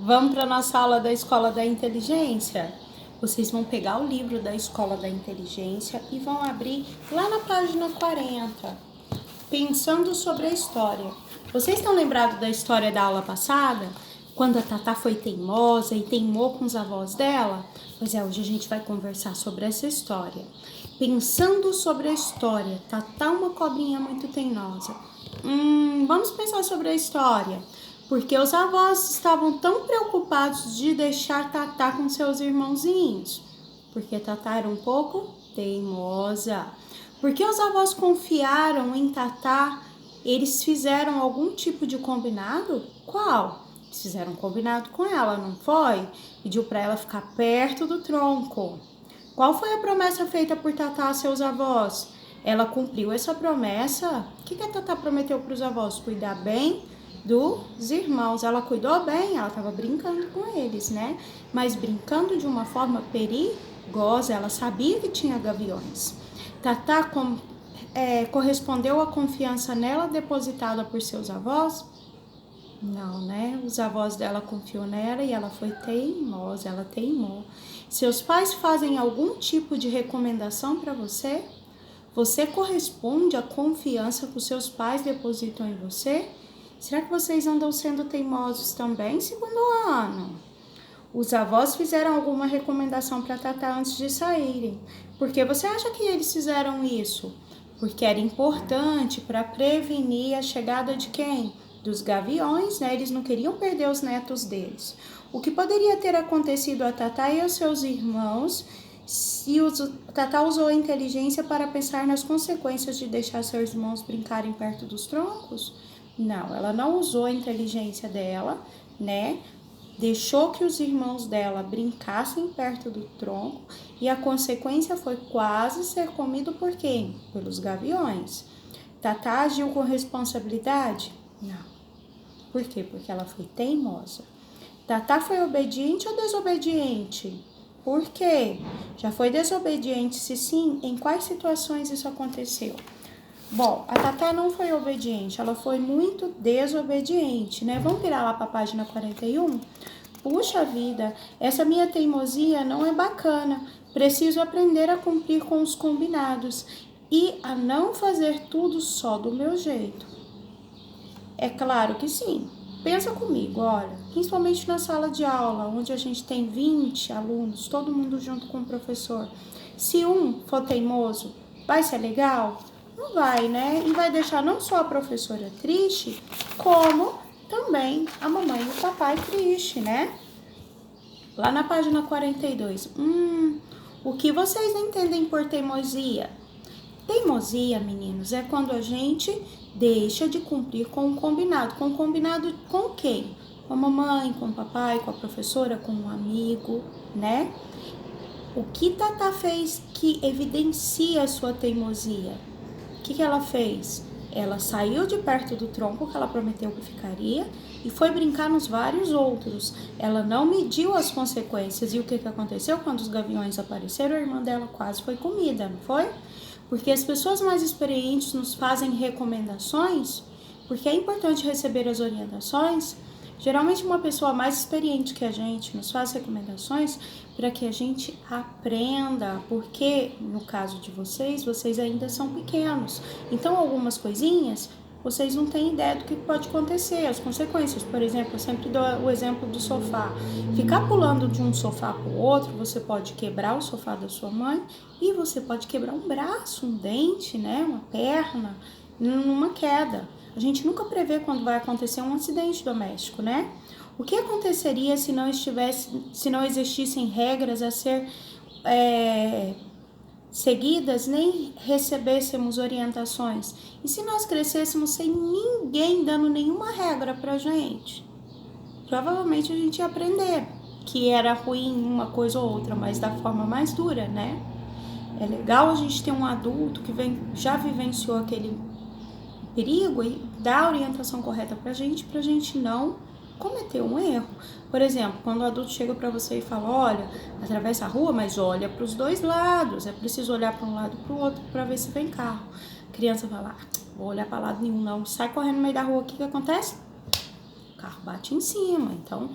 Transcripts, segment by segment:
Vamos para nossa aula da Escola da Inteligência? Vocês vão pegar o livro da Escola da Inteligência e vão abrir lá na página 40, pensando sobre a história. Vocês estão lembrados da história da aula passada? Quando a Tatá foi teimosa e teimou com os avós dela? Pois é, hoje a gente vai conversar sobre essa história. Pensando sobre a história, Tatá uma cobrinha muito teimosa. Vamos pensar sobre a história. Porque os avós estavam tão preocupados de deixar Tatá com seus irmãozinhos? Porque Tatá era um pouco teimosa. Porque os avós confiaram em Tatá? Eles fizeram algum tipo de combinado? Qual? Eles fizeram um combinado com ela, não foi? Pediu para ela ficar perto do tronco. Qual foi a promessa feita por Tatá a seus avós? Ela cumpriu essa promessa? O que a Tatá prometeu para os avós? Cuidar bem dos irmãos. Ela cuidou bem, ela estava brincando com eles, né? Mas brincando de uma forma perigosa. Ela sabia que tinha gaviões. Tatá correspondeu à confiança nela depositada por seus avós? Não, né? Os avós dela confiou nela e ela foi teimosa, ela teimou. Seus pais fazem algum tipo de recomendação para você? Você corresponde à confiança que os seus pais depositam em você? Será que vocês andam sendo teimosos também, segundo ano? Os avós fizeram alguma recomendação para Tatá antes de saírem. Por que você acha que eles fizeram isso? Porque era importante para prevenir a chegada de quem? Dos gaviões, né? Eles não queriam perder os netos deles. O que poderia ter acontecido a Tatá e aos seus irmãos se Tatá usou a inteligência para pensar nas consequências de deixar seus irmãos brincarem perto dos troncos? Não, ela não usou a inteligência dela, né? Deixou que os irmãos dela brincassem perto do tronco e a consequência foi quase ser comido por quem? Pelos gaviões. Tatá agiu com responsabilidade? Não. Por quê? Porque ela foi teimosa. Tatá foi obediente ou desobediente? Por quê? Já foi desobediente? Se sim, em quais situações isso aconteceu? Bom, a Tatá não foi obediente, ela foi muito desobediente, né? Vamos virar lá para a página 41? Puxa vida, essa minha teimosia não é bacana. Preciso aprender a cumprir com os combinados e a não fazer tudo só do meu jeito. É claro que sim. Pensa comigo, olha, principalmente na sala de aula, onde a gente tem 20 alunos, todo mundo junto com o professor. Se um for teimoso, vai ser legal? Não vai, né? E vai deixar não só a professora triste, como também a mamãe e o papai triste, né? Lá na página 42. O que vocês entendem por teimosia? Teimosia, meninos, é quando a gente deixa de cumprir com o combinado. Com o combinado com quem? Com a mamãe, com o papai, com a professora, com um amigo, né? O que Tatá fez que evidencia a sua teimosia? O que ela fez? Ela saiu de perto do tronco que ela prometeu que ficaria e foi brincar nos vários outros. Ela não mediu as consequências. E o que aconteceu? Quando os gaviões apareceram, a irmã dela quase foi comida, não foi? Porque as pessoas mais experientes nos fazem recomendações, porque é importante receber as orientações. Geralmente uma pessoa mais experiente que a gente nos faz recomendações para que a gente aprenda, porque no caso de vocês ainda são pequenos. Então algumas coisinhas vocês não têm ideia do que pode acontecer, as consequências. Por exemplo, eu sempre dou o exemplo do sofá. Ficar pulando de um sofá para o outro, você pode quebrar o sofá da sua mãe e você pode quebrar um braço, um dente, né, uma perna, numa queda. A gente nunca prevê quando vai acontecer um acidente doméstico, né? O que aconteceria se não existissem regras a ser seguidas, nem recebêssemos orientações? E se nós crescêssemos sem ninguém dando nenhuma regra pra gente? Provavelmente a gente ia aprender que era ruim uma coisa ou outra, mas da forma mais dura, né? É legal a gente ter um adulto que já vivenciou aquele perigo e dar a orientação correta pra gente não cometer um erro. Por exemplo, quando o adulto chega para você e fala, olha, atravessa a rua, mas olha para os dois lados, é preciso olhar para um lado e para o outro para ver se vem carro. A criança fala, vou olhar para lado nenhum não, sai correndo no meio da rua, o que acontece? carro bate em cima. Então,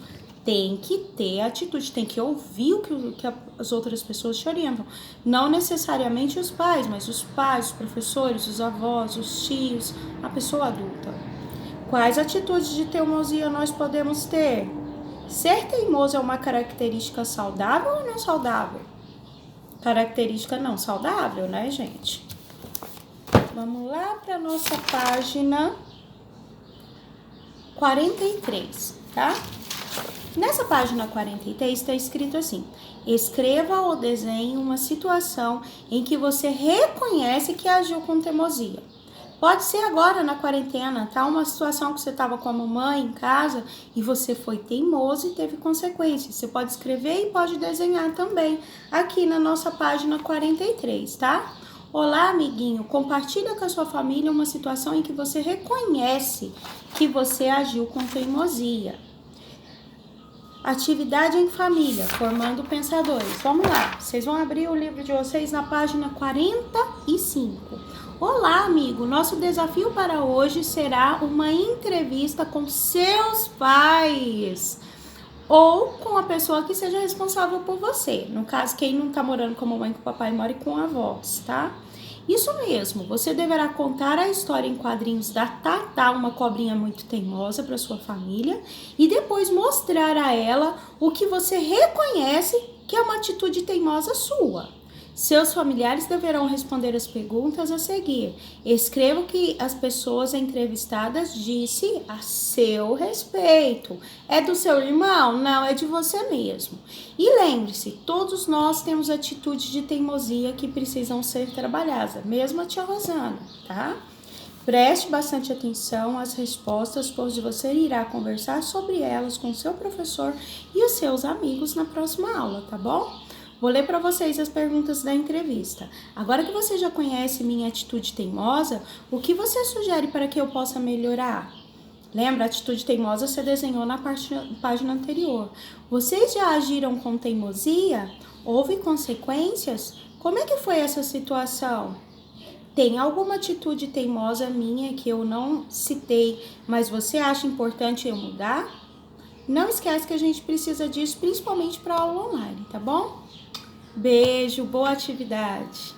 tem que ter atitude, tem que ouvir o que as outras pessoas te orientam. Não necessariamente os pais, mas os pais, os professores, os avós, os tios, a pessoa adulta. Quais atitudes de teimosia nós podemos ter? Ser teimoso é uma característica saudável ou não saudável? Característica não saudável, né, gente? Vamos lá para nossa página 43, tá? Nessa página 43 está escrito assim: escreva ou desenhe uma situação em que você reconhece que agiu com teimosia. Pode ser agora na quarentena, tá? Uma situação que você estava com a mamãe em casa e você foi teimoso e teve consequências. Você pode escrever e pode desenhar também aqui na nossa página 43, tá? Olá, amiguinho, compartilha com a sua família uma situação em que você reconhece que você agiu com teimosia. Atividade em família, formando pensadores. Vamos lá, vocês vão abrir o livro de vocês na página 45. Olá, amigo, nosso desafio para hoje será uma entrevista com seus pais ou com a pessoa que seja responsável por você. No caso, quem não tá morando com a mamãe e com o papai, mora com avós, tá? Isso mesmo, você deverá contar a história em quadrinhos da Tatá, uma cobrinha muito teimosa, para sua família, e depois mostrar a ela o que você reconhece que é uma atitude teimosa sua. Seus familiares deverão responder as perguntas a seguir. Escreva o que as pessoas entrevistadas disse a seu respeito. É do seu irmão? Não, é de você mesmo. E lembre-se, todos nós temos atitudes de teimosia que precisam ser trabalhadas, mesmo a tia Rosana, tá? Preste bastante atenção às respostas, pois você irá conversar sobre elas com seu professor e os seus amigos na próxima aula, tá bom? Vou ler para vocês as perguntas da entrevista. Agora que você já conhece minha atitude teimosa, o que você sugere para que eu possa melhorar? Lembra, a atitude teimosa você desenhou na página anterior. Vocês já agiram com teimosia? Houve consequências? Como é que foi essa situação? Tem alguma atitude teimosa minha que eu não citei, mas você acha importante eu mudar? Não esquece que a gente precisa disso, principalmente para aula online, tá bom? Beijo, boa atividade!